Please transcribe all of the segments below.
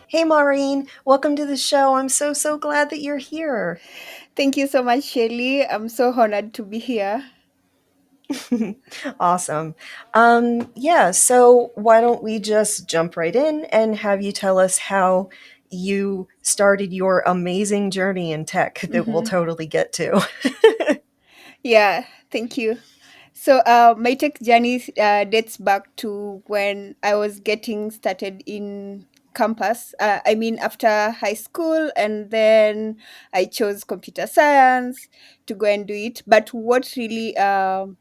Hey, Maureen, welcome to the show. I'm so glad that you're here. Thank you so much, Shelley. I'm so honored to be here. Awesome. Yeah, so why don't we just jump right in and have you tell us how you started your amazing journey in tech that we'll hmm totally get to. Yeah, thank you. So, my tech journey dates back to when I was getting started in campus. I mean, after high school, and then I chose computer science to go and do it. But what really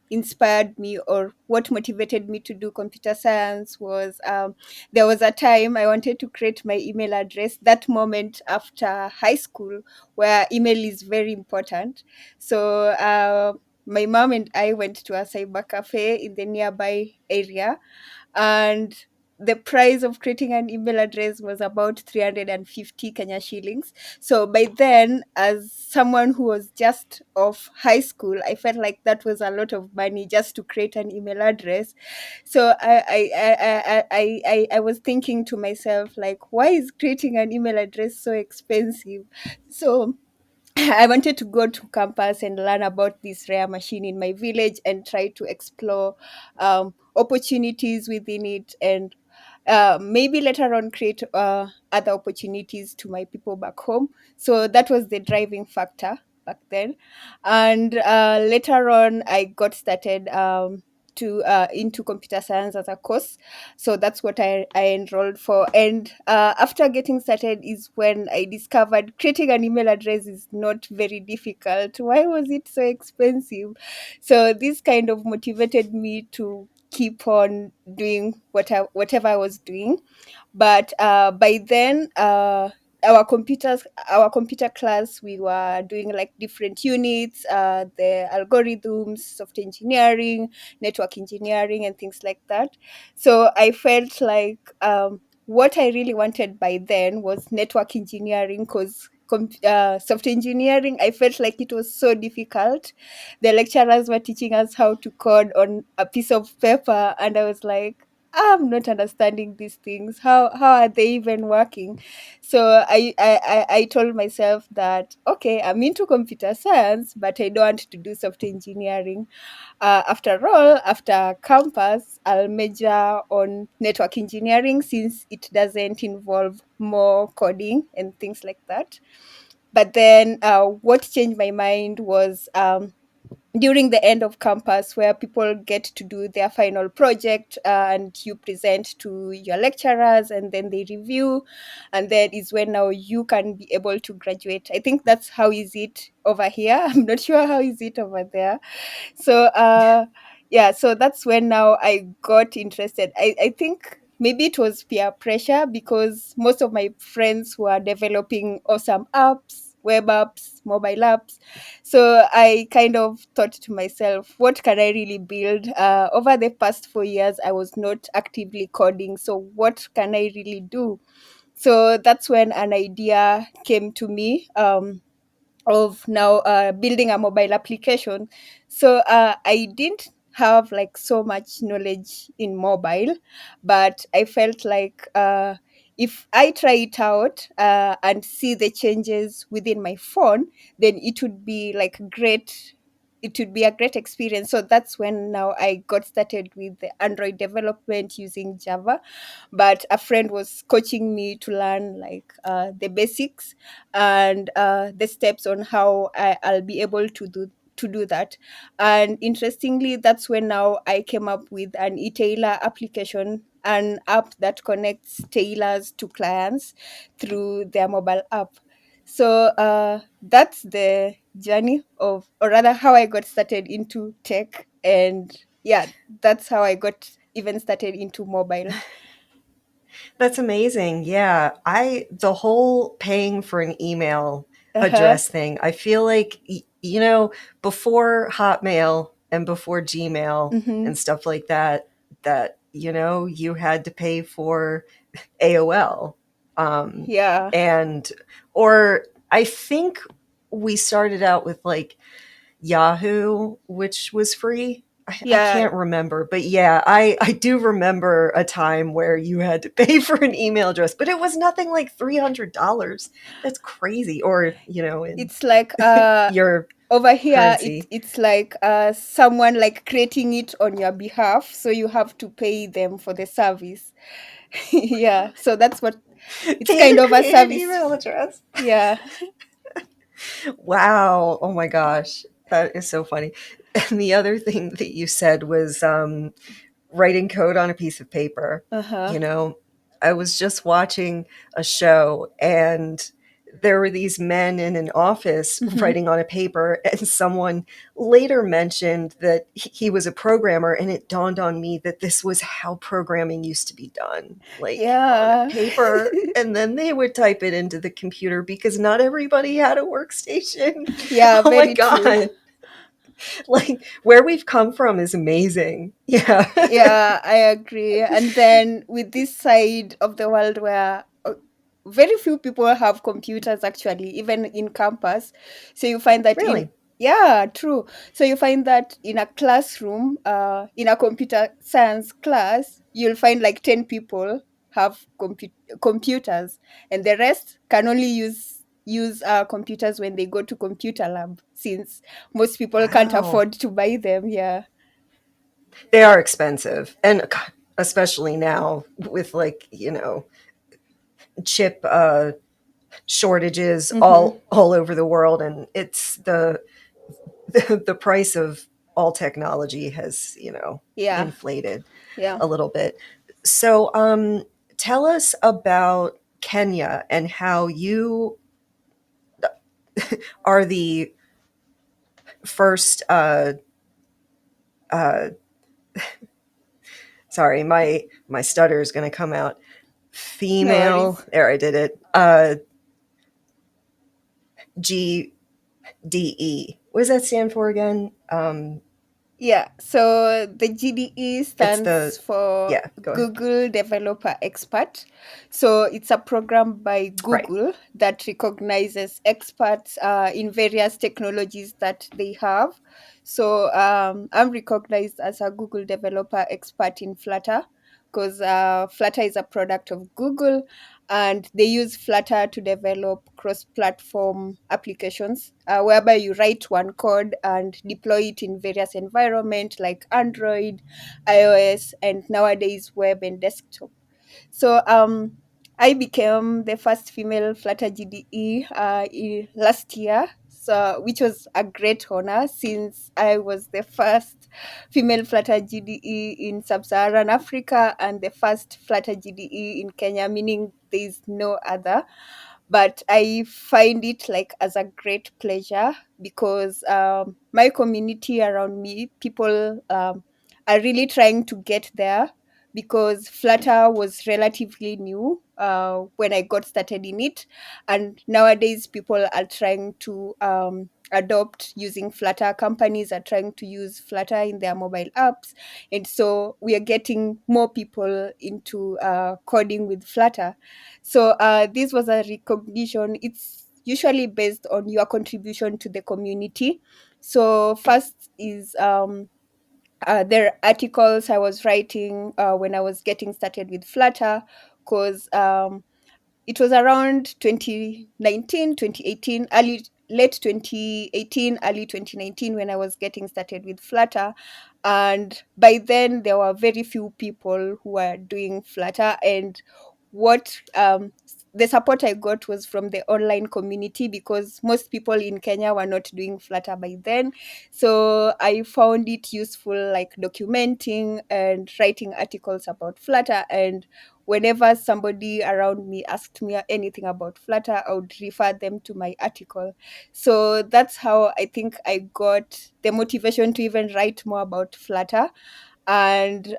inspired me, or what motivated me to do computer science, was there was a time I wanted to create my email address. That moment after high school, where email is very important. So, my mom and I went to a cyber cafe in the nearby area, and the price of creating an email address was about 350 Kenya shillings. So by then, as someone who was just off high school, I felt like that was a lot of money just to create an email address. So I was thinking to myself, like, why is creating an email address so expensive? So I wanted to go to campus and learn about this rare machine in my village and try to explore opportunities within it, and maybe later on create other opportunities to my people back home. So that was the driving factor back then. And later on, I got started to into computer science as a course. So that's what I enrolled for. And after getting started is when I discovered creating an email address is not very difficult. Why was it so expensive? So this kind of motivated me to keep on doing whatever I was doing. But by then, our computer class, we were doing like different units, the algorithms, software engineering, network engineering, and things like that. So I felt like what I really wanted by then was network engineering, because software engineering, I felt like it was so difficult. The lecturers were teaching us how to code on a piece of paper, and I was like, I'm not understanding these things. How are they even working? So I told myself that okay, I'm into computer science, but I don't want to do software engineering. After all, after campus, I'll major on network engineering since it doesn't involve more coding and things like that. But then, what changed my mind was during the end of campus, where people get to do their final project, and you present to your lecturers and then they review, and then is when now you can be able to graduate. I think that's how is it over here. I'm not sure how is it over there. So yeah, so that's when now I got interested. I think maybe it was peer pressure, because most of my friends were developing awesome apps, web apps, mobile apps. So I kind of thought to myself, what can I really build? Over the past 4 years, I was not actively coding. So what can I really do? So that's when an idea came to me. Of now building a mobile application. So I didn't have like so much knowledge in mobile, but I felt like if I try it out and see the changes within my phone, then it would be like great. It would be a great experience. So that's when now I got started with the Android development using Java. But a friend was coaching me to learn like the basics and the steps on how I'll be able to do that. And interestingly, that's when now I came up with an e-tailer application, an app that connects tailors to clients through their mobile app. So that's the journey of, or rather, how I got started into tech. And yeah, that's how I got even started into mobile. That's amazing. Yeah, the whole paying for an email Uh-huh. address thing, I feel like, before Hotmail and before Gmail Mm-hmm. and stuff like that, you had to pay for AOL. Um, Yeah. and, or I think we started out with like Yahoo, which was free. I Yeah, can't remember, but yeah, I do remember a time where you had to pay for an email address, but it was nothing like $300. That's crazy. Or, in it's like your over here currency. it's like someone like creating it on your behalf, so you have to pay them for the service. Yeah, so that's what it's Pay kind to of a create an service. email address. Yeah. Wow. Oh my gosh. That is so funny. And the other thing that you said was writing code on a piece of paper. Uh-huh. You know, I was just watching a show and there were these men in an office Hmm. writing on a paper, and someone later mentioned that he was a programmer, and it dawned on me that this was how programming used to be done, like on a Yeah. paper, and then they would type it into the computer because not everybody had a workstation. Yeah, Oh my very true. god. Like where we've come from is amazing. Yeah. Yeah, I agree. And then with this side of the world where very few people have computers actually, even in campus. So you find that in Really? yeah, true. So you find that in a classroom, in a computer science class, you'll find like 10 people have computers, and the rest can only use computers when they go to computer lab, since most people can't Wow. afford to buy them. Yeah. They are expensive. And God, especially now with like, chip shortages Mm-hmm. all over the world, and it's the price of all technology has, Yeah. inflated Yeah. a little bit. So, tell us about Kenya and how you are the first uh sorry, my stutter is going to come out. No Female, worries. there, I did it. GDE. What does that stand for again? Yeah, so the GDE It's the stands for Yeah, go ahead. Google Developer Expert. So it's a program by Right. Google that recognizes experts in various technologies that they have. So I'm recognized as a Google Developer Expert in Flutter, because Flutter is a product of Google, and they use Flutter to develop cross-platform applications, whereby you write one code and deploy it in various environments like Android, iOS, and nowadays web and desktop. So I became the first female Flutter GDE last year, so which was a great honor, since I was the first female Flutter GDE in Sub-Saharan Africa and the first Flutter GDE in Kenya, meaning there is no other. But I find it like as a great pleasure, because my community around me, people are really trying to get there, because Flutter was relatively new when I got started in it. And nowadays, people are trying to adopt using Flutter. Companies are trying to use Flutter in their mobile apps. And so we are getting more people into coding with Flutter. So this was a recognition. It's usually based on your contribution to the community. So first is there are articles I was writing when I was getting started with Flutter, because it was around 2019, 2018, late 2018, early 2019 when I was getting started with Flutter. And by then, there were very few people who were doing Flutter. And what the support I got was from the online community, because most people in Kenya were not doing Flutter by then. So I found it useful, like documenting and writing articles about Flutter. And whenever somebody around me asked me anything about Flutter, I would refer them to my article. So that's how I think I got the motivation to even write more about Flutter. And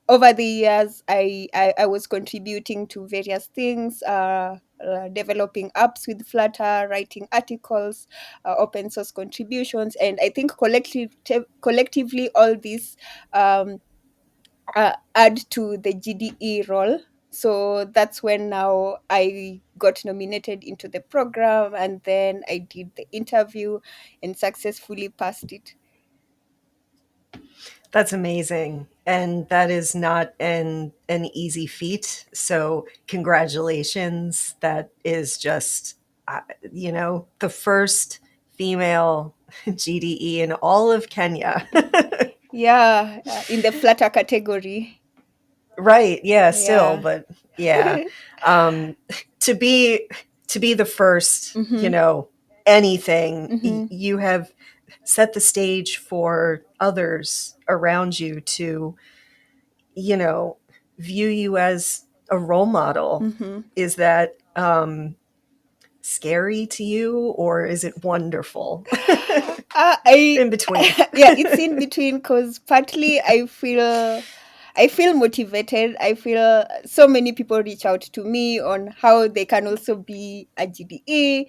over the years, I was contributing to various things, developing apps with Flutter, writing articles, open source contributions. And I think collectively, all these um, add to the GDE role. So that's when now I got nominated into the program, and then I did the interview and successfully passed it. That's amazing. And that is not an easy feat. So congratulations. That is just uh, the first female GDE in all of Kenya. Yeah, in the Flutter category. Right. Yeah, still, Yeah. but yeah. Um to be the first, Mm-hmm. anything, Mm-hmm. you have set the stage for others around you to, you know, view you as a role model. Mm-hmm. Is that scary to you, or is it wonderful? I In between. yeah, it's in between because partly I feel motivated. I feel so many people reach out to me on how they can also be a GDE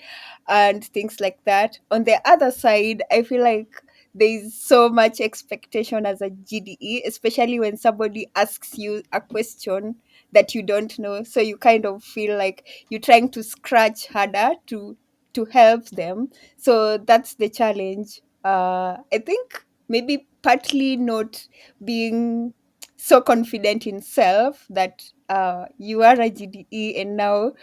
and things like that. On the other side, I feel like there's so much expectation as a GDE, especially when somebody asks you a question that you don't know. So you kind of feel like you're trying to scratch harder to help them. So that's the challenge. I think maybe partly not being so confident in self that you are a GDE and now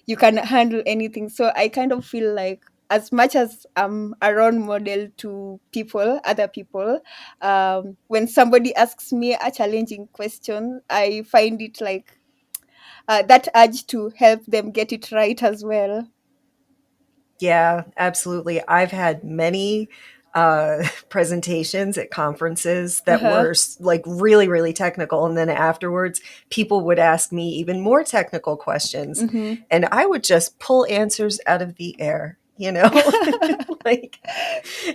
you can handle anything. So I kind of feel like as much as I'm a role model to people, other people, when somebody asks me a challenging question, I find it like that urge to help them get it right as well. Yeah, absolutely. I've had many presentations at conferences that Uh-huh. were like really, really technical. And then afterwards, people would ask me even more technical questions. Mm-hmm. And I would just pull answers out of the air, like,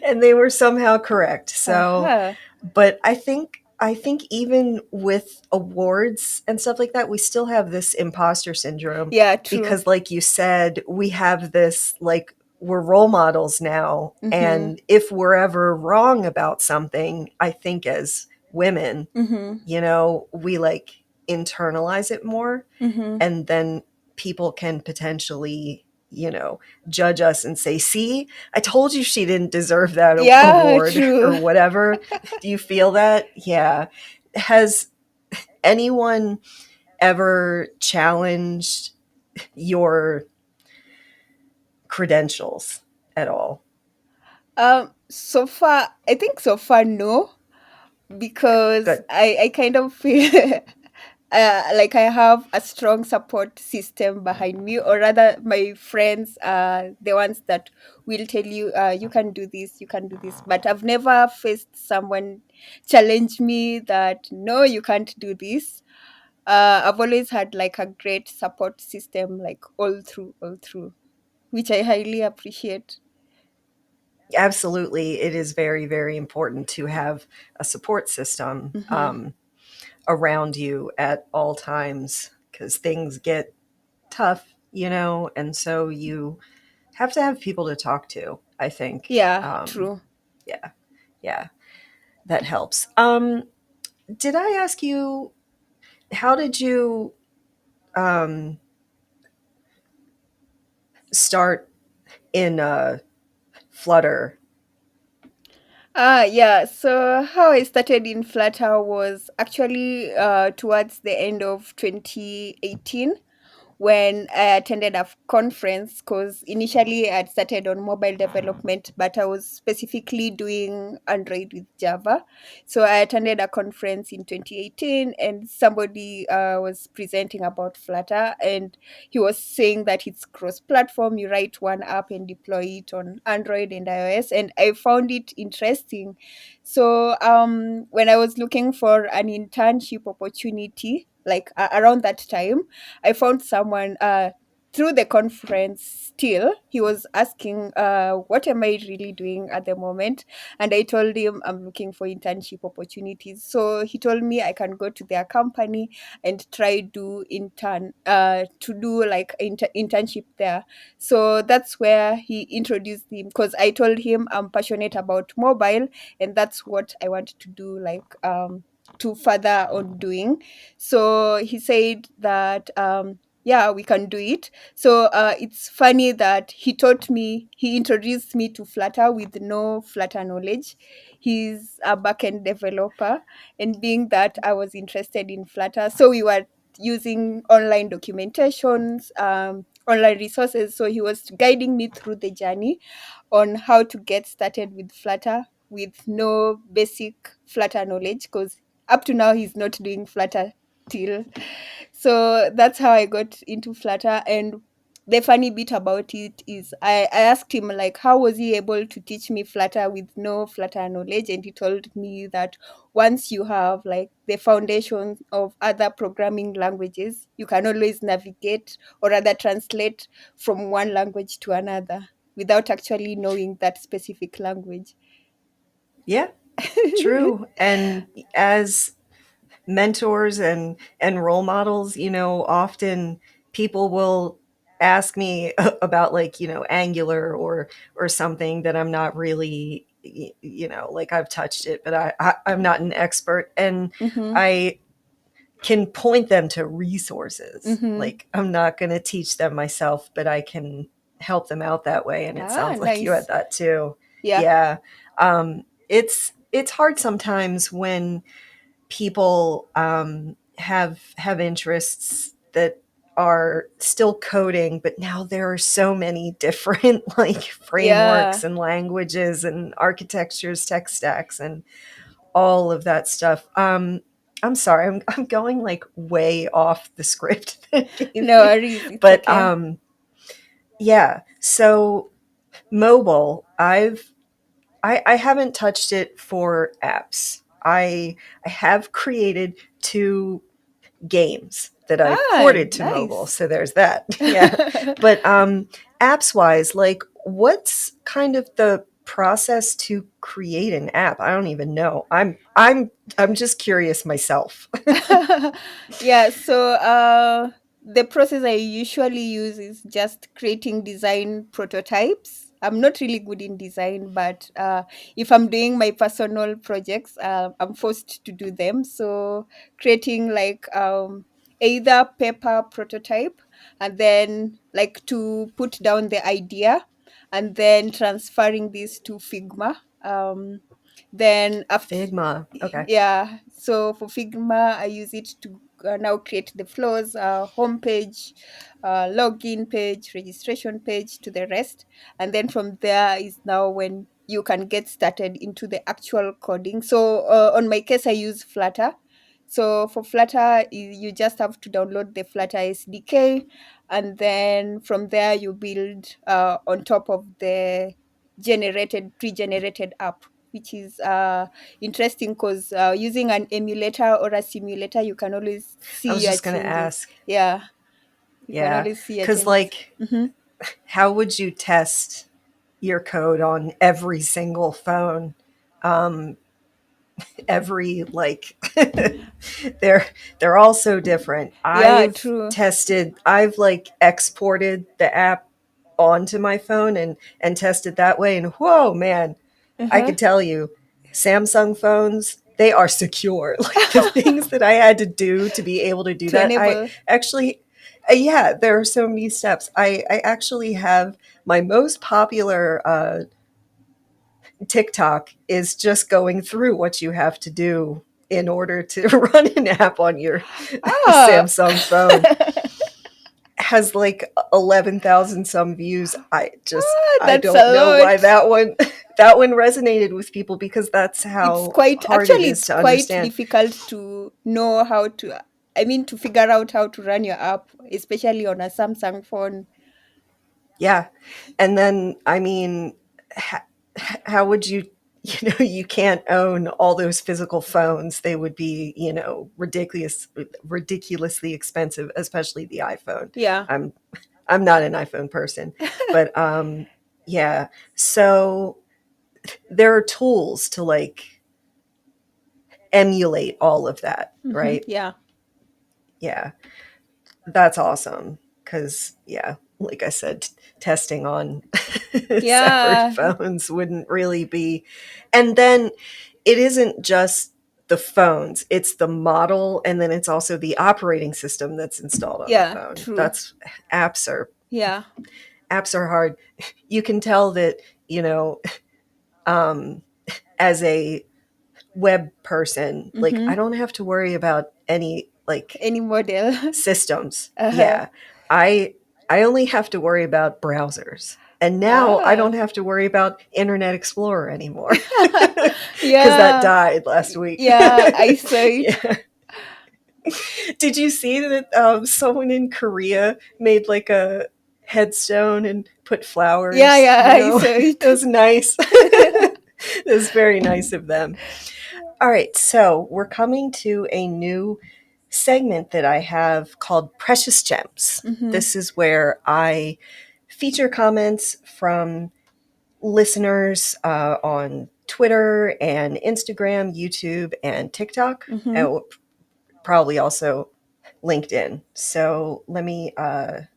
and they were somehow correct. So, Uh-huh. but I think even with awards and stuff like that, we still have this imposter syndrome Yeah, true. because, like you said, we have this, like, we're role models now. Mm-hmm. And if we're ever wrong about something, I think as women, Mm-hmm. we like internalize it more. Mm-hmm. And then people can potentially, judge us and say, see, I told you she didn't deserve that Yeah, award true. or whatever. Do you feel that? Yeah. Has anyone ever challenged your credentials at all? So far, I think so far, no, because Good. I kind of feel like I have a strong support system behind me, or rather, my friends are the ones that will tell you, you can do this, you can do this. But I've never faced someone challenge me that, no, you can't do this. I've always had like a great support system, like all through, which I highly appreciate. Absolutely. It is very, very important to have a support system Mm-hmm. around you at all times because things get tough, and so you have to have people to talk to, I think. Yeah, true. Yeah, yeah, that helps. Did I ask you, how did you um, start in Flutter? Yeah, so how I started in Flutter was actually towards the end of 2018 when I attended a conference because initially I'd started on mobile development, but I was specifically doing Android with Java. So I attended a conference in 2018 and somebody was presenting about Flutter and he was saying that it's cross platform. You write one app and deploy it on Android and iOS. And I found it interesting. So when I was looking for an internship opportunity, like around that time, I found someone through the conference still. He was asking, what am I really doing at the moment? And I told him I'm looking for internship opportunities. So he told me I can go to their company and try to do like internship there. So that's where he introduced him because I told him I'm passionate about mobile and that's what I want to do, like to further on doing. So he said that yeah, we can do it. So it's funny that he introduced me to Flutter with no Flutter knowledge. He's a backend developer, and being that I was interested in Flutter, so we were using online documentations, online resources. So he was guiding me through the journey on how to get started with Flutter with no basic Flutter knowledge, because up to now he's not doing Flutter till. So that's how I got into Flutter. And the funny bit about it is I asked him like how was he able to teach me Flutter with no Flutter knowledge, and he told me that once you have like the foundations of other programming languages, you can always navigate or rather translate from one language to another without actually knowing that specific language. Yeah, true. And as mentors and role models, often people will ask me about, like, Angular or something that I'm not really, like, I've touched it, but I'm not an expert, and Mm-hmm. I can point them to resources. Mm-hmm. Like, I'm not going to teach them myself, but I can help them out that way. And it Ah, sounds like you had nice. that too. Yeah. Yeah. It's hard sometimes when people have interests that are still coding, but now there are so many different like Yeah. frameworks and languages and architectures, tech stacks, and all of that stuff. I'm sorry, I'm going like way off the script that I gave No you, worries. It's but okay. yeah. So mobile, I haven't touched it for apps. I have created two games that I've Ah, ported to mobile, nice. so there's that. Yeah, but apps wise, like, what's kind of the process to create an app? I don't even know. I'm just curious myself. Yeah, so the process I usually use is just creating design prototypes. I'm not really good in design, but if I'm doing my personal projects, I'm forced to do them. So creating like either paper prototype, and then like to put down the idea, and then transferring this to Figma. Then after, Figma. Okay. yeah, so for Figma I use it to now create the flows, homepage, login page, registration page, to the rest. And then from there is now when you can get started into the actual coding. So on my case I use Flutter. So for Flutter you just have to download the Flutter SDK, and then from there you build on top of the pre-generated app, which is interesting because using an emulator or a simulator, you can always I see was your just gonna changes. ask. Yeah, you can Yeah, always see your because changes. like, Mm-hmm. how would you test your code on every single phone? Um, every like they're they're all so different. Yeah, I've true. tested, I've like exported the app onto my phone and tested that way, and whoa, man, I Uh-huh. could tell you, Samsung phones, they are secure. Like, the things that I had to do to be able to do To that, I enable. actually, yeah, there are so many steps. I actually have my most popular TikTok is just going through what you have to do in order to run an app on your Ah. Samsung phone. Has like 11,000 some views. I That's don't a know why lot. that one that one resonated with people, because that's It's how quite hard it actually is it's to quite understand. difficult to know how to, I mean, to figure out how to run your app, especially on a Samsung phone. Yeah. And then, I mean, how, how would you, you can't own all those physical phones. They would be, ridiculously expensive, especially the iPhone. Yeah. I'm I'm not an iPhone person, but yeah. So there are tools to like emulate all of that, Mm-hmm. right? Yeah. Yeah. That's awesome. Cause yeah, like I said, testing on separate Yeah. phones wouldn't really be. And then it isn't just the phones. It's the model, and then it's also the operating system that's installed on the Yeah, phone. true. That's apps are Yeah. apps are hard. You can tell that, you know, um, as a web person, like I Mm-hmm. don't have to worry about any like Any model. systems. Uh-huh. Yeah. I I only have to worry about browsers. And now I Ah. don't have to worry about Internet Explorer anymore because that Yeah. died last week. Yeah, I saw it. Yeah. Did you see that someone in Korea made like a headstone and put Yeah, flowers? yeah, You I know, saw it it. was nice. It was very nice of them. All right, so we're coming to a new segment that I have called Precious Gems. Mm-hmm. This is where I feature comments from listeners on Twitter and Instagram, YouTube, and TikTok, Mm-hmm. and probably also LinkedIn. So let me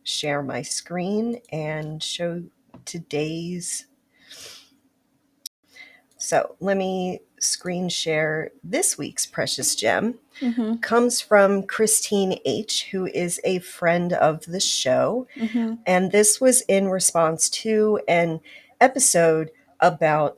share my screen and show today's. So let me screen share this week's Precious Gem. Mm-hmm. Comes from Christine H., who is a friend of the show. Mm-hmm. And this was in response to an episode about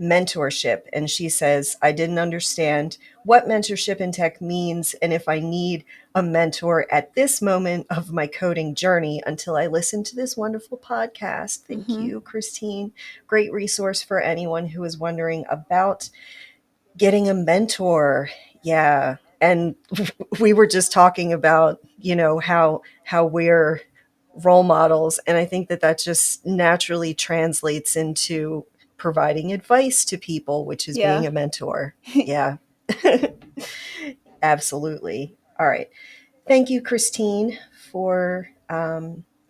mentorship. And she says, I didn't understand what mentorship in tech means and if I need a mentor at this moment of my coding journey until I listen to this wonderful podcast. Thank Mm-hmm. you, Christine. Great resource for anyone who is wondering about getting a mentor. Yeah. And we were just talking about, you know, how we're role models, and I think that that just naturally translates into providing advice to people, which is being Yeah. a mentor. Yeah. Absolutely. All right. Thank you, Christine, for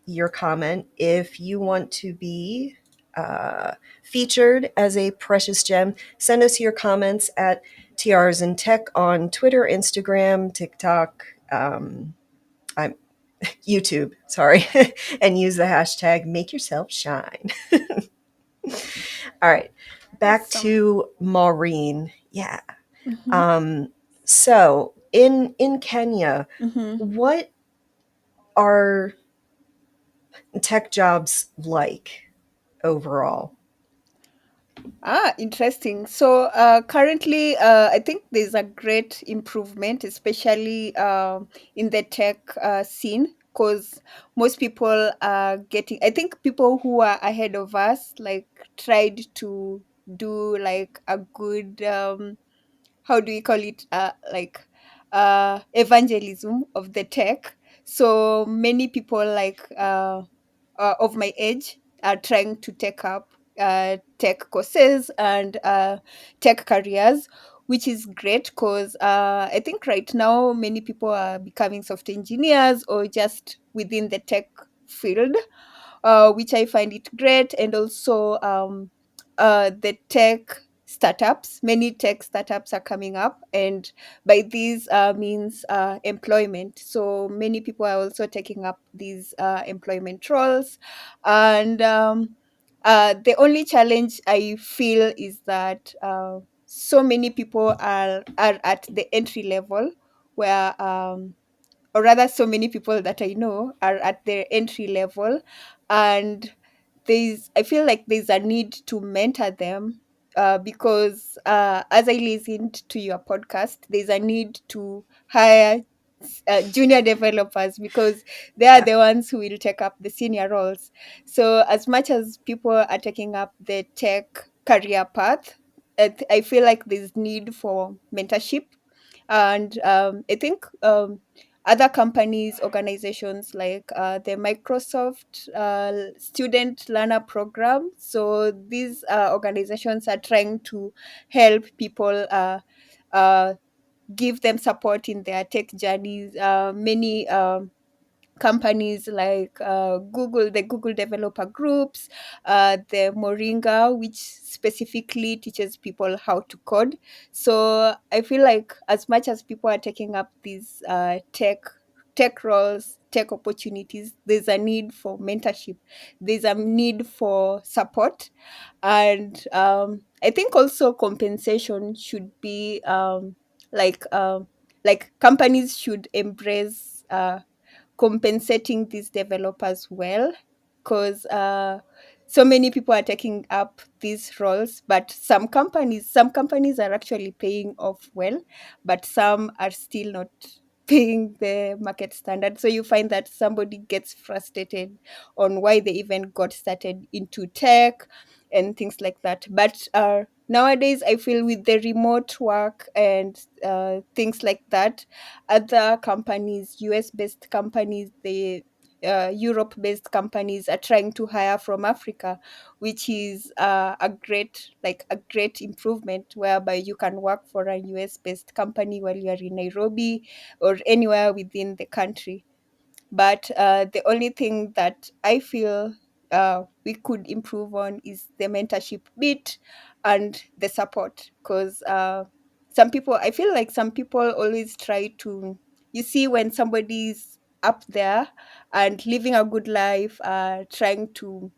your comment. If you want to be featured as a precious gem, send us your comments at Tiaras and Tech on Twitter, Instagram, TikTok, I'm YouTube, sorry, and use the hashtag make yourself shine. All right, back Awesome. to Maureen. Yeah. Mm-hmm. Um, so in Kenya, Mm-hmm. what are tech jobs like overall? Ah, interesting. So currently, I think there's a great improvement, especially in the tech scene, because most people are getting. I think people who are ahead of us like tried to do like a good how do we call it like evangelism of the tech. So many people like of my age are trying to take up tech courses and tech careers, which is great because I think right now many people are becoming software engineers or just within the tech field, which I find it great. And also the tech startups, many tech startups are coming up, and by these means employment. So many people are also taking up these employment roles, and the only challenge I feel is that so many people are at the entry level where or rather so many people that I know are at their entry level, and there's I feel like there's a need to mentor them because as I listened to your podcast, there's a need to hire junior developers because they are Yeah. the ones who will take up the senior roles. So as much as people are taking up the tech career path, I feel like there's need for mentorship. And I think other companies, organizations like the Microsoft Student Learner Program. So these organizations are trying to help people give them support in their tech journeys. Many companies like Google, the Google developer groups, the Moringa, which specifically teaches people how to code. So I feel like as much as people are taking up these tech roles, tech opportunities, there's a need for mentorship. There's a need for support, and I think also compensation should be. like companies should embrace compensating these developers well, because so many people are taking up these roles, but some companies are actually paying off well, but some are still not paying the market standard. So you find that somebody gets frustrated on why they even got started into tech and things like that. But nowadays I feel with the remote work and things like that, other companies, US based companies, the Europe based companies are trying to hire from Africa, which is a great improvement, whereby you can work for a US based company while you are in Nairobi or anywhere within the country. But the only thing that I feel we could improve on is the mentorship bit and the support. Because I feel like some people always try to, you see, when somebody's up there and living a good life, trying to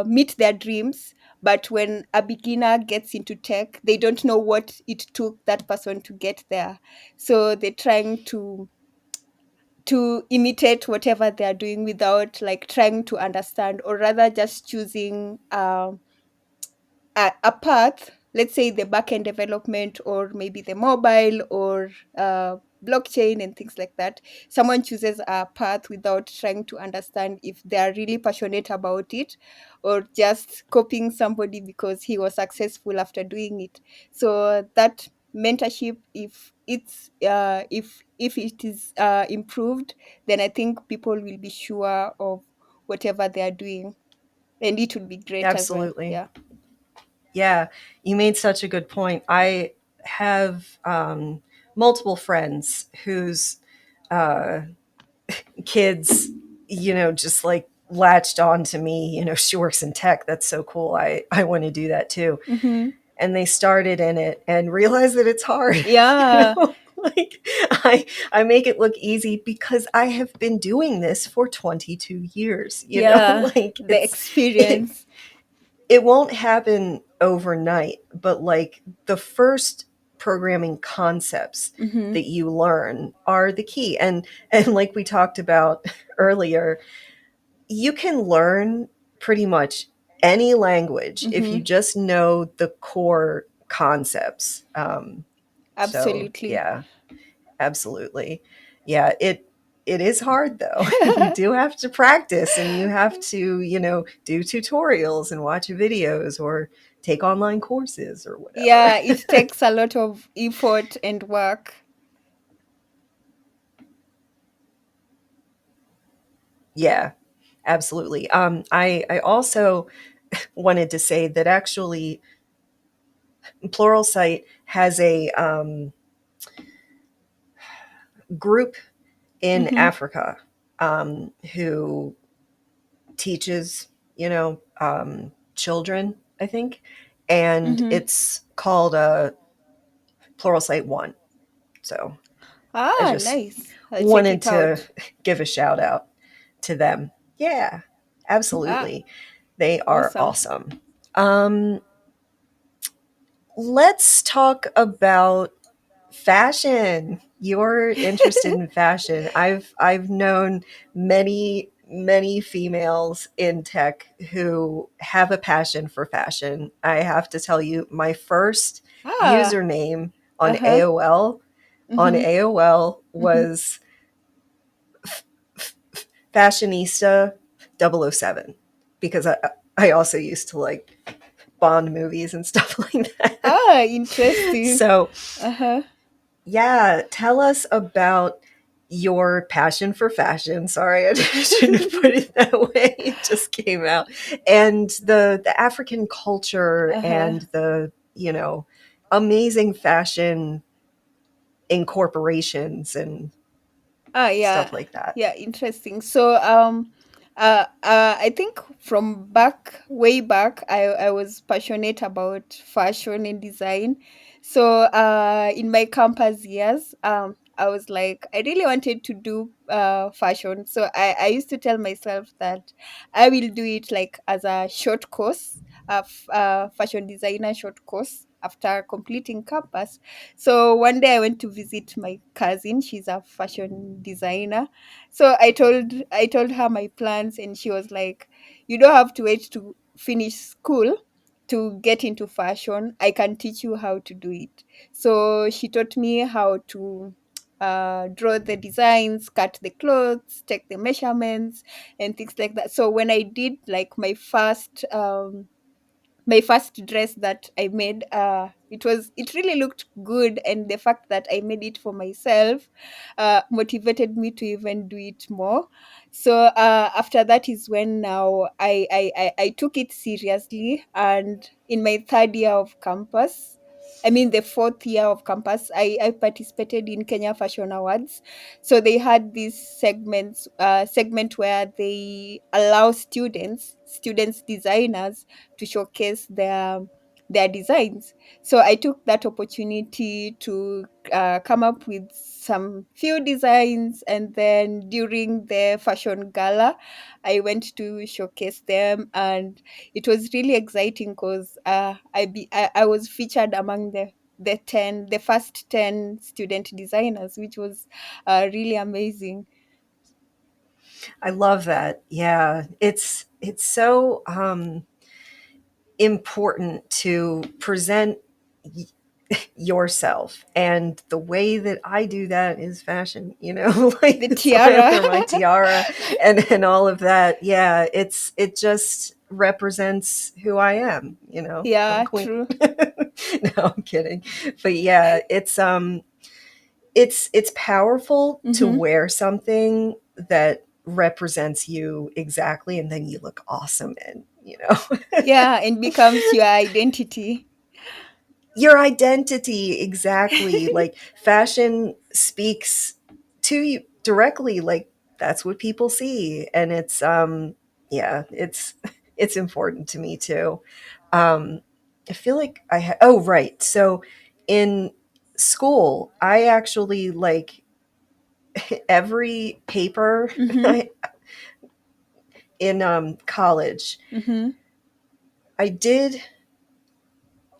meet their dreams. But when a beginner gets into tech, they don't know what it took that person to get there. So they're trying to imitate whatever they are doing without like trying to understand, or rather just choosing a path, let's say the backend development or maybe the mobile or blockchain and things like that. Someone chooses a path without trying to understand if they are really passionate about it, or just copying somebody because he was successful after doing it. So that mentorship, if it is improved, then I think people will be sure of whatever they are doing, and it will be great as well. Absolutely. Yeah. Yeah, you made such a good point. I have multiple friends whose uh, kids, just like latched on to me. She works in tech. That's so cool. I want to do that too. Mm-hmm. And they started in it and realized that it's hard. Yeah. Like I make it look easy because I have been doing this for 22 years. Yeah. Like The it experience. it won't happen overnight, but like the first programming concepts Mm-hmm. that you learn are the key. And like we talked about earlier, you can learn pretty much any language if you Mm-hmm. just know the core concepts. So Absolutely. yeah, absolutely. Yeah, it is hard though. You do have to practice and you have to, do tutorials and watch videos or take online courses or whatever. Yeah, it takes a lot of effort and work. Yeah, absolutely. I also wanted to say that actually Pluralsight has a group in Mm-hmm. Africa who teaches, children, I think, and Mm-hmm. it's called Pluralsight One. So I Ah, just nice. I'll check wanted it to out. give a shout out to them. Yeah, Ah, absolutely. They are awesome. awesome. Um, let's talk about fashion. You're interested in fashion. I've known many females in tech who have a passion for fashion. I have to tell you, my first Ah, username uh-huh. On Mm-hmm. AOL Mm-hmm. was fashionista 007 because I also used to like Bond movies and stuff like that. Ah, interesting. So, Uh-huh. yeah, tell us about your passion for fashion. Sorry, I shouldn't have put it that way. It just came out. And the African culture Uh-huh. and the, amazing fashion incorporations and Ah, yeah. stuff like that. Yeah, interesting. So, I think from way back, I was passionate about fashion and design. So, in my campus years, I was like, I really wanted to do fashion. So I used to tell myself that I will do it like as a short course. a fashion designer short course after completing campus. So one day I went to visit my cousin. She's a fashion designer. So I told her my plans, and she was like, "You don't have to wait to finish school to get into fashion. I can teach you how to do it." So she taught me how to draw the designs, cut the clothes, take the measurements, and things like that. So when I did like my first dress that I made, it really looked good, and the fact that I made it for myself motivated me to even do it more. So after that is when now I took it seriously, and in my third year of campus, I mean the fourth year of campus, I participated in Kenya Fashion Awards. So they had these segment where they allow students designers to showcase their designs. So I took that opportunity to come up with some few designs, and then during the fashion gala, I went to showcase them, and it was really exciting because I was featured among the first 10 student designers, which was really amazing. I love that. Yeah, it's so important to present y- yourself, and the way that I do that is fashion, The like so I tiara. wear my tiara and all of that. Yeah, it just represents who I am, I'm a Yeah, queen. true. No, I'm kidding. But yeah, it's powerful to Mm-hmm. wear something that represents you exactly, and then you look awesome in. Yeah, and becomes your identity. Your identity, exactly. Like fashion speaks to you directly, like that's what people see, and yeah, it's important to me too. I feel like oh, right, so in school I actually, like, every paper Mm-hmm. in college, Mm-hmm. I did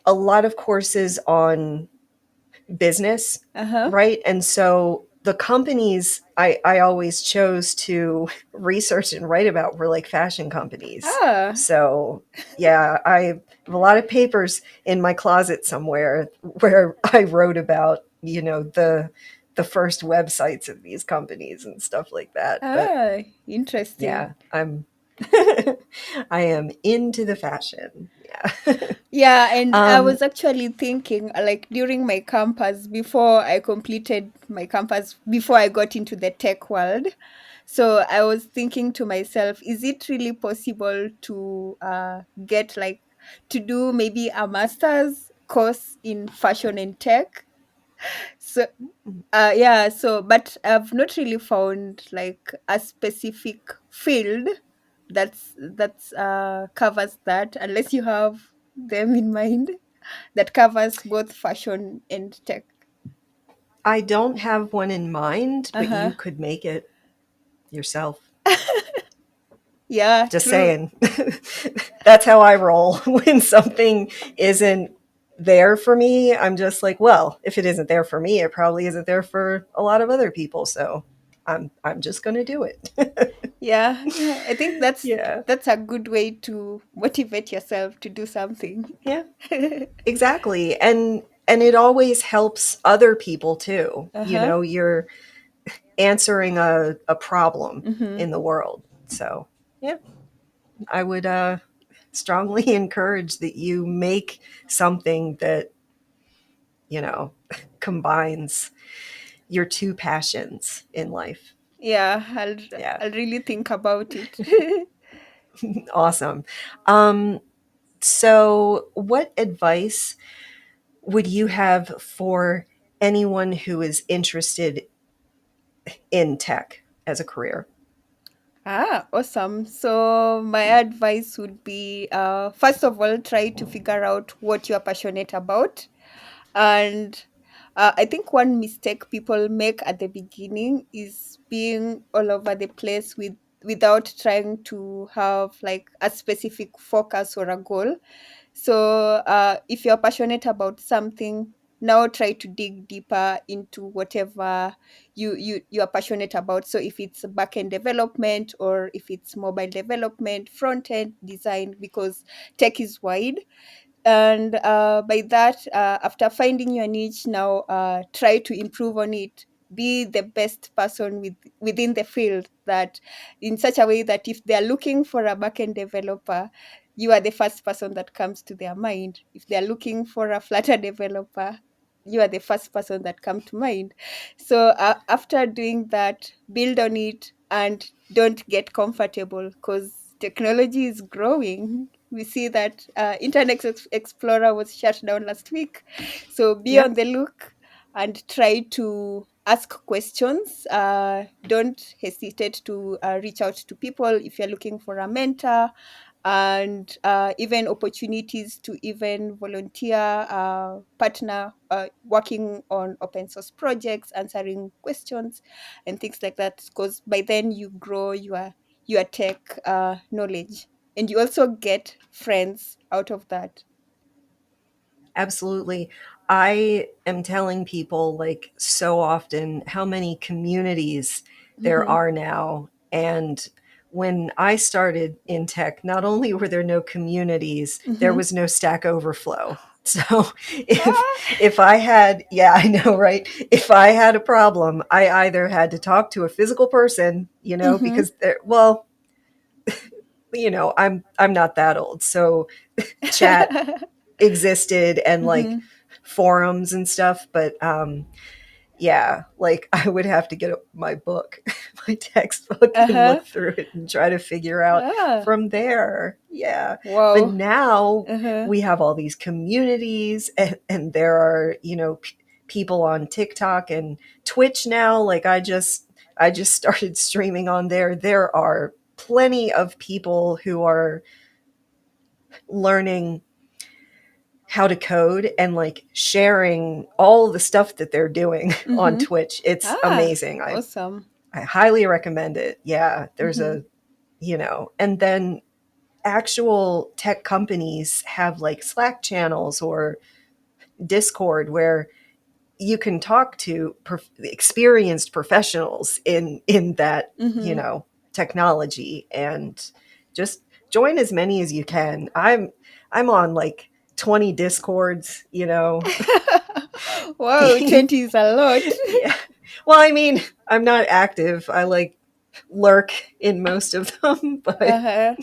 a lot of courses on business, Uh-huh. right? And so the companies I always chose to research and write about were like fashion companies. Ah. So yeah, I have a lot of papers in my closet somewhere where I wrote about, the first websites of these companies and stuff like that. But Ah, interesting. yeah, I am into the fashion. Yeah. Yeah, and I um was actually thinking, like during my campus, before I completed my campus, before I got into the tech world. So I was thinking to myself, is it really possible to get like to do maybe a master's course in fashion and tech? So yeah, so but I've not really found like a specific field that's covers that, unless you have them in mind, that covers both fashion and tech. I don't have one in mind, but Uh-huh. you could make it yourself. Yeah, Just true. saying. That's how I roll. When something isn't there for me, I'm just like, well, if it isn't there for me, it probably isn't there for a lot of other people. So I'm just gonna do it. Yeah, yeah. I think that's Yeah. that's a good way to motivate yourself to do something. Yeah. Exactly. And it always helps other people too. Uh-huh. You're answering a problem Mm-hmm. in the world. So yeah, I would strongly encourage that you make something that, you know, combines your two passions in life. Yeah, Yeah, I'll really think about it. awesome. Um, so, what advice would you have for anyone who is interested in tech as a career? Ah, awesome. So my advice would be first of all, try to figure out what you're passionate about. And I think one mistake people make at the beginning is being all over the place without trying to have like a specific focus or a goal. So if you're passionate about something, now try to dig deeper into whatever you are passionate about. So if it's backend development, or if it's mobile development, front end design, because tech is wide. And by that, after finding your niche, now try to improve on it. Be the best person within the field, that in such a way that if they're looking for a backend developer, you are the first person that comes to their mind. If they're looking for a Flutter developer, you are the first person that come to mind. So after doing that, build on it and don't get comfortable, because technology is growing. We see that Explorer was shut down last week. So be Yep. on the look and try to ask questions. Don't hesitate to reach out to people if you're looking for a mentor, and even opportunities to even volunteer, partner, working on open source projects, answering questions and things like that, because by then you grow your tech knowledge, and you also get friends out of that. Absolutely. I am telling people like so often how many communities there Mm-hmm. are now. And when I started in tech, not only were there no communities, there Mm-hmm. was no Stack Overflow. So Ah. if I had, yeah, I know, right? If I had a problem, I either had to talk to a physical person, Mm-hmm. because well, I'm not that old. So chat existed and like Mm-hmm. forums and stuff, but yeah, like I would have to get my book, my textbook, and Uh-huh. look through it and try to figure out Ah. from there. Yeah. But Wow. now Uh-huh. we have all these communities, and there are, people on TikTok and Twitch now. Like I just started streaming on there. There are plenty of people who are learning how to code and like sharing all the stuff that they're doing on Mm-hmm. Twitch. It's Ah, amazing. awesome. I highly recommend it. Yeah, there's Mm-hmm. and then actual tech companies have like Slack channels or Discord where you can talk to experienced professionals in that, Mm-hmm. technology, and just join as many as you can. I'm on like 20 Discords. Wow, 20 is a lot. Yeah. Well, I mean, I'm not active. I like lurk in most of them, but Uh-huh.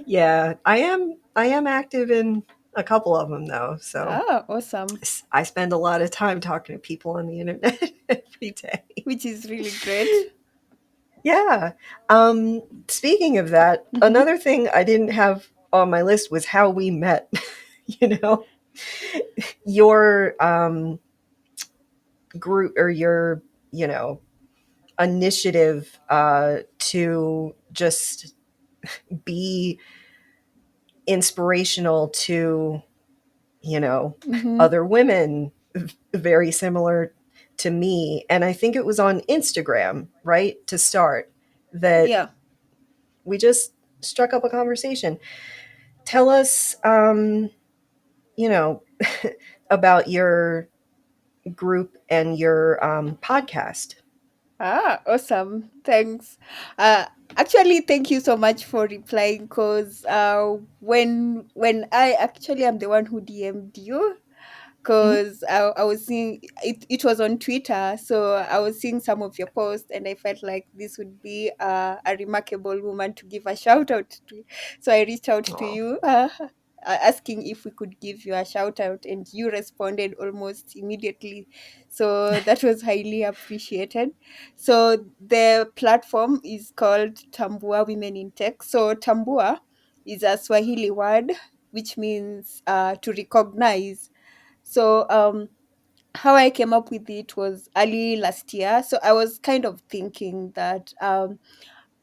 yeah, I am active in a couple of them though. So Ah, awesome. I spend a lot of time talking to people on the internet every day. Which is really great. Yeah. Speaking of that, Mm-hmm. another thing I didn't have on my list was how we met. you know, your group, or your, initiative to just be inspirational to, you know, Mm-hmm. other women very similar to me. And I think it was on Instagram, right? To start, that Yeah. we just struck up a conversation. Tell us, you know, about your group and your podcast. Ah, awesome. Thanks. Uh, Actually, thank you so much for replying, because when I actually am the one who DM'd you, Mhm. because I was seeing it was on Twitter. So I was seeing some of your posts, and I felt like this would be a remarkable woman to give a shout out to. So I reached out to Aw. you, asking if we could give you a shout out, and you responded almost immediately. So that was highly appreciated. So the platform is called Tambua Women in Tech. So Tambua is a Swahili word which means to recognize. So how I came up with it was early last year. So I was kind of thinking that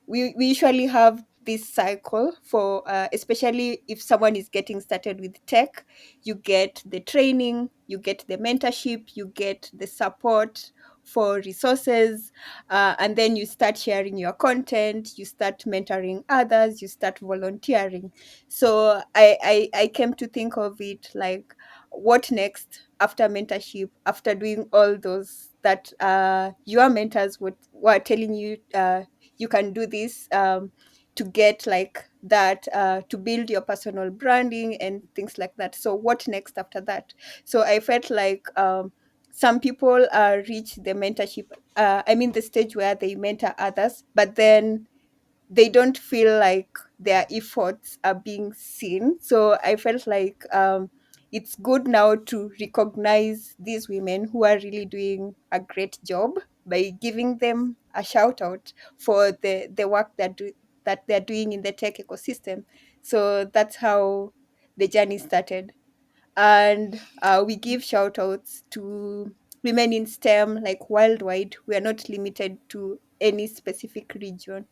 we usually have this cycle for especially if someone is getting started with tech. You get the training, you get the mentorship, you get the support for resources, and then you start sharing your content, you start mentoring others, you start volunteering. So I came to think of it like, what next after mentorship, after doing all those that your mentors were telling you, you can do this, to get like that, to build your personal branding and things like that. So what next after that? So I felt like, some people reach the mentorship, I mean the stage where they mentor others, but then they don't feel like their efforts are being seen. So I felt like, it's good now to recognize these women who are really doing a great job by giving them a shout out for the work that they're doing in the tech ecosystem. So that's how the journey started. And we give shout outs to women in STEM like worldwide. We are not limited to any specific region.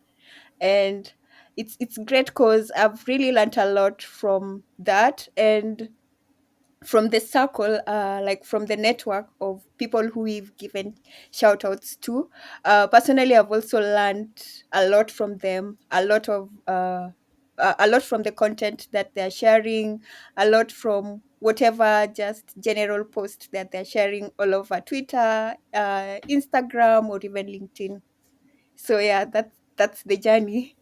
And it's great because I've really learned a lot from that, and from the circle, like from the network of people who we've given shout outs to. Personally, I've also learned a lot from them, a lot from the content that they're sharing, a lot from whatever just general post that they're sharing all over Twitter, Instagram, or even LinkedIn. So yeah, that's the journey.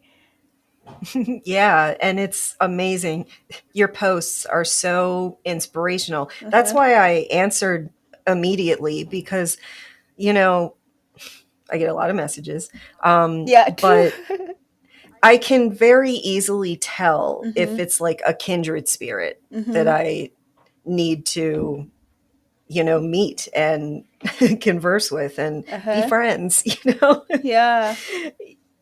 Yeah, and it's amazing. Your posts are so inspirational. That's Uh-huh. why I answered immediately because, you know, I get a lot of messages. Yeah, true. But I can very easily tell if Mm-hmm. it's like a kindred spirit that Mm-hmm. I need to, meet and converse with and be Uh-huh. friends, you know? Yeah.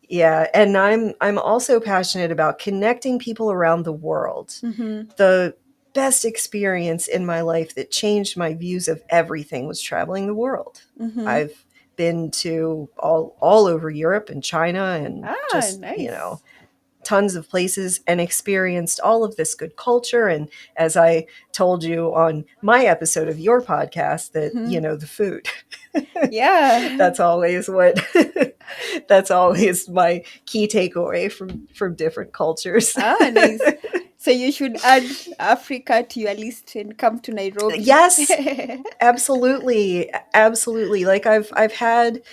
Yeah, and I'm also passionate about connecting people around the world. Mm-hmm. The best experience in my life that changed my views of everything was traveling the world. Mm-hmm. I've been to all over Europe and China and Ah, just, nice. tons of places and experienced all of this good culture. And as I told you on my episode of your podcast, that, Mm-hmm. the food, Yeah. that's always what that's always my key takeaway from different cultures. Ah, nice. So you should add Africa to your list and come to Nairobi. Yes, absolutely, absolutely. Like I've had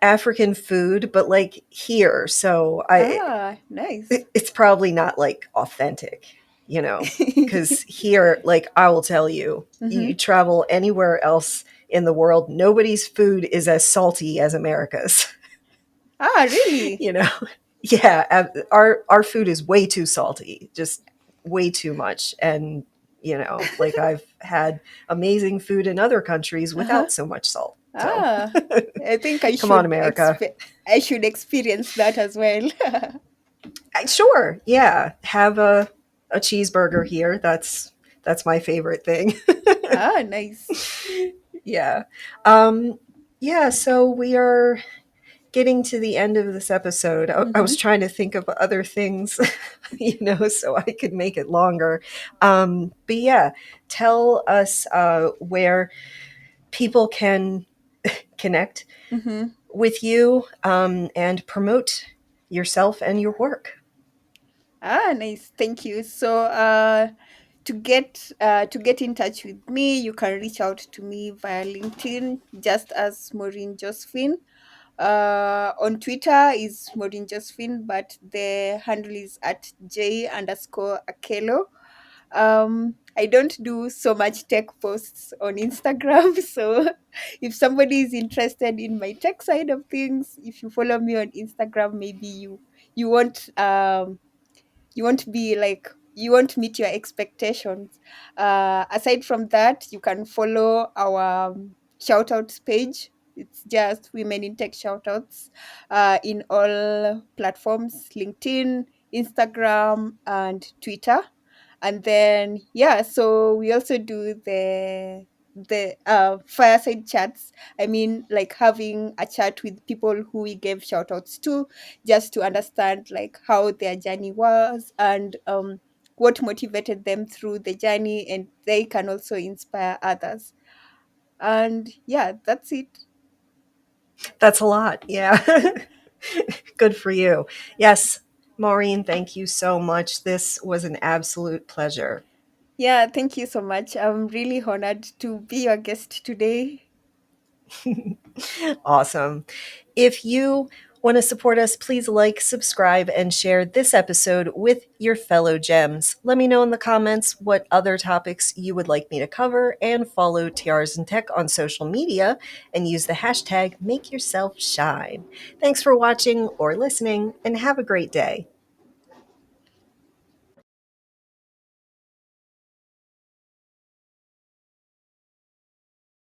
African food, but like here, so I Ah, nice. it's probably not like authentic, because here, like I will tell you, you Mm-hmm. travel anywhere else in the world, nobody's food is as salty as America's. Ah, really? you know, yeah, our food is way too salty, just way too much, and like I've had amazing food in other countries Uh-huh. without so much salt. So, Ah, I think I come on, should America. I should experience that as well. Sure, yeah, have a cheeseburger here. That's my favorite thing. Ah, nice. Yeah. Um, yeah, so we are getting to the end of this episode. I Mm-hmm. was trying to think of other things, so I could make it longer. But yeah, tell us where people can connect Mm-hmm. with you, and promote yourself and your work. Ah, nice. Thank you. So, to get in touch with me, you can reach out to me via LinkedIn, just as Maureen Josephine. On Twitter is Maureen Josephine, but the handle is at j_akelo. I don't do so much tech posts on Instagram, so if somebody is interested in my tech side of things, if you follow me on Instagram, maybe you won't you won't be like you won't meet your expectations. Aside from that, you can follow our shoutouts page. It's just women in tech shoutouts, in all platforms: LinkedIn, Instagram, and Twitter. And then yeah, so we also do the fireside chats. I mean, like having a chat with people who we gave shout outs to, just to understand like how their journey was, and what motivated them through the journey, and they can also inspire others. And yeah, that's it. That's a lot. Yeah. Good for you. Yes, Maureen, thank you so much. This was an absolute pleasure. Yeah, thank you so much. I'm really honored to be your guest today. Awesome. If you want to support us, please like, subscribe, and share this episode with your fellow gems. Let me know in the comments what other topics you would like me to cover, and follow Tiaras and Tech on social media and use the hashtag MakeYourselfShine. Thanks for watching or listening, and have a great day.